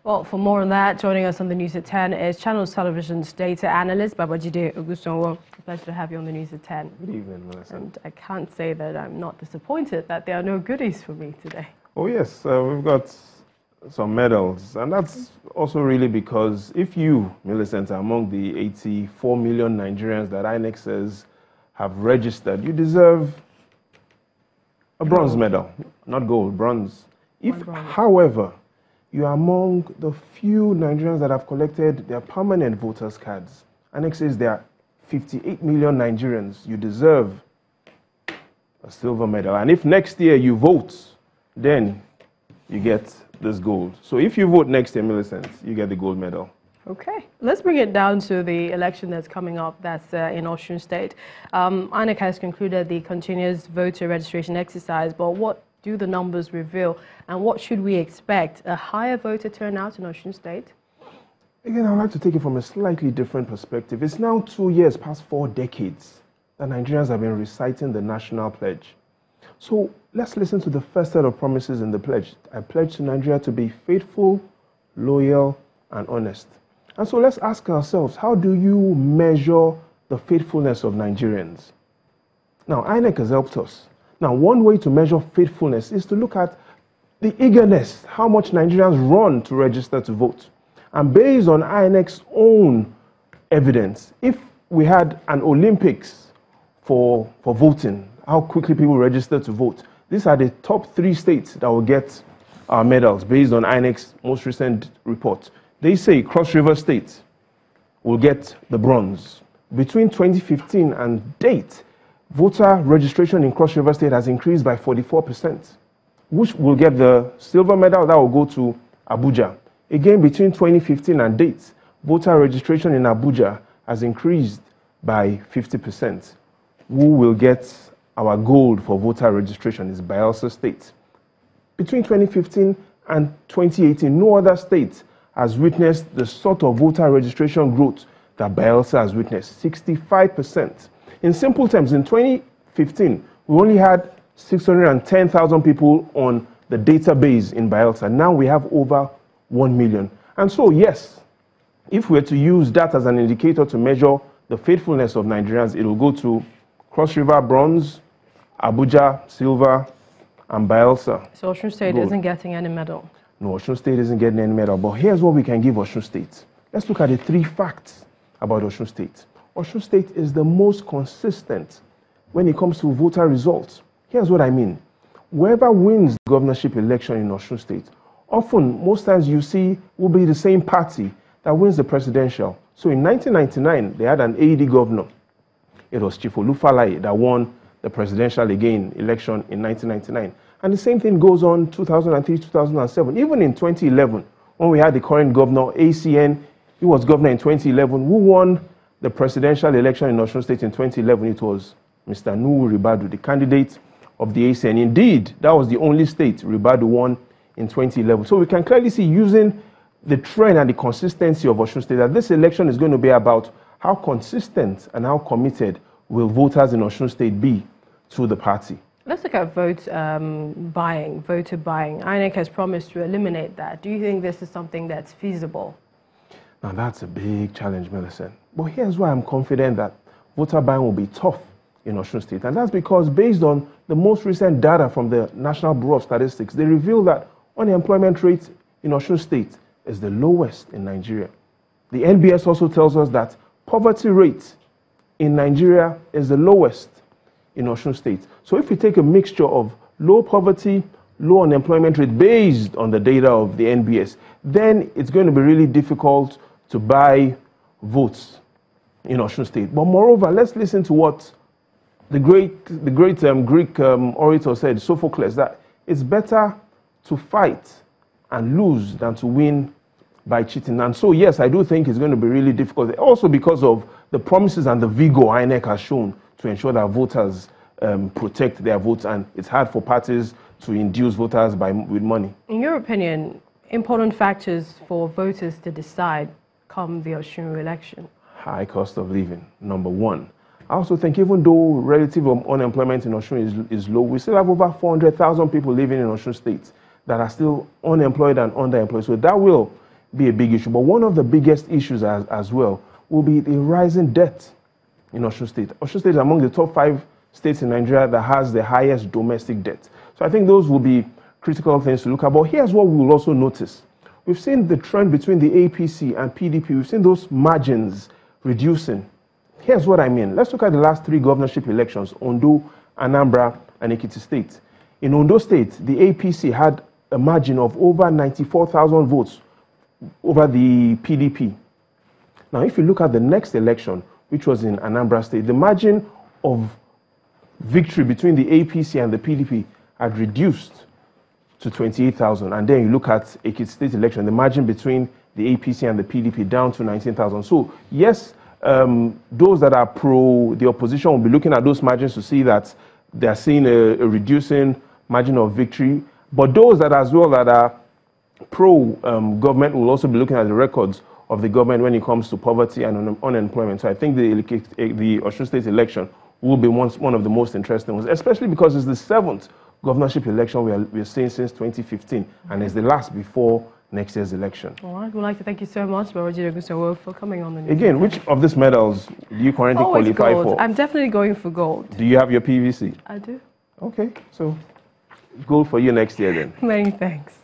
Well, for more on that, joining us on the News at 10 is Channels Television's data analyst, Babajide Ogunsanwo. A pleasure to have you on the News at 10. Good evening, Melissa. And I can't say that I'm not disappointed that there are no goodies for me today. Oh, yes, we've got some medals. And that's also really because if you, Millicent, are among the 84 million Nigerians that INEC says have registered, you deserve a bronze medal. Not gold, bronze. If, however, you are among the few Nigerians that have collected their permanent voters' cards, INEC says there are 58 million Nigerians, you deserve a silver medal. And if next year you vote, then you get this gold. So if you vote next year, Millicent, you get the gold medal. Okay, let's bring it down to the election that's coming up, that's in Osun State. INEC has concluded the continuous voter registration exercise, but what do the numbers reveal, and what should we expect? A higher voter turnout in Osun State? Again, I'd like to take it from a slightly different perspective. It's now 2 years past 4 decades that Nigerians have been reciting the national pledge. So let's listen to the first set of promises in the pledge. I pledge to Nigeria to be faithful, loyal, and honest. And so let's ask ourselves, how do you measure the faithfulness of Nigerians? Now, INEC has helped us. Now, one way to measure faithfulness is to look at the eagerness, how much Nigerians run to register to vote. And based on INEC's own evidence, if we had an Olympics for voting, how quickly people register to vote, these are the top 3 states that will get our medals based on INEC's most recent report. They say Cross River State will get the bronze. Between 2015 and date, voter registration in Cross River State has increased by 44%, which will get the silver medal that will go to Abuja. Again, between 2015 and date, voter registration in Abuja has increased by 50%. Who will get our gold for voter registration is Bayelsa State. Between 2015 and 2018, no other state has witnessed the sort of voter registration growth that Bayelsa has witnessed, 65%. In simple terms, in 2015, we only had 610,000 people on the database in Bayelsa. Now we have over 1 million. And so, yes, if we were to use that as an indicator to measure the faithfulness of Nigerians, it will go to Cross River bronze, Abuja silver, and Bayelsa. So Osun State gold. Isn't getting any medal? No, Osun State isn't getting any medal. But here's what we can give Osun State. Let's look at the 3 facts about Osun State. Osun State is the most consistent when it comes to voter results. Here's what I mean. Whoever wins the governorship election in Osun State, often, most times you see, will be the same party that wins the presidential. So in 1999, they had an AED governor. It was Chief Olufalaye that won the presidential again election in 1999. And the same thing goes on 2003, 2007. Even in 2011, when we had the current governor, ACN, he was governor in 2011. Who won the presidential election in Osun State in 2011? It was Mr. Nuhu Ribadu, the candidate of the ACN. Indeed, that was the only state Ribadu won in 2011. So we can clearly see, using the trend and the consistency of Osun State, that this election is going to be about how consistent and how committed will voters in Osun State be to the party. Let's look at buying, voter buying. INEC has promised to eliminate that. Do you think this is something that's feasible? Now, that's a big challenge, Millicent. But here's why I'm confident that voter buying will be tough in Osun State. And that's because, based on the most recent data from the National Bureau of Statistics, they reveal that unemployment rate in Osun State is the lowest in Nigeria. The NBS also tells us that poverty rate in Nigeria is the lowest in Osun State. So if we take a mixture of low poverty, low unemployment rate based on the data of the NBS, then it's going to be really difficult to buy votes in Osun State. But moreover, let's listen to what the great Greek orator said, Sophocles, that it's better to fight and lose than to win by cheating. And so, yes, I do think it's going to be really difficult, also because of the promises and the vigor INEC has shown to ensure that voters protect their votes, and it's hard for parties to induce voters with money. In your opinion, important factors for voters to decide come the Osun election? High cost of living, number one. I also think, even though relative unemployment in Osun is low, we still have over 400,000 people living in Osun State that are still unemployed and underemployed. So that will be a big issue. But one of the biggest issues as well will be the rising debt in Osun State. Osun State is among the top 5 states in Nigeria that has the highest domestic debt. So I think those will be critical things to look at. But here's what we will also notice. We've seen the trend between the APC and PDP. We've seen those margins reducing. Here's what I mean. Let's look at the last 3 governorship elections, Ondo, Anambra, and Ekiti State. In Ondo State, the APC had a margin of over 94,000 votes over the PDP. Now, if you look at the next election, which was in Anambra State, the margin of victory between the APC and the PDP had reduced to 28,000. And then you look at Ekiti State election, the margin between the APC and the PDP down to 19,000. So, yes, those that are pro the opposition will be looking at those margins to see that they are seeing a reducing margin of victory. But those that as well that are pro-government will also be looking at the records of the government when it comes to poverty and unemployment. So I think the Osun State election will be one of the most interesting ones, especially because it's the 7th governorship election we're seeing since 2015, and it's the last before next year's election. All right, we'd like to thank you so much, Babajide Ogunsanwo, for coming on the news. Again, which of these medals do you currently qualify gold. for? I'm definitely going for gold. Do you have your PVC? I do. Okay, so gold for you next year then. Many thanks.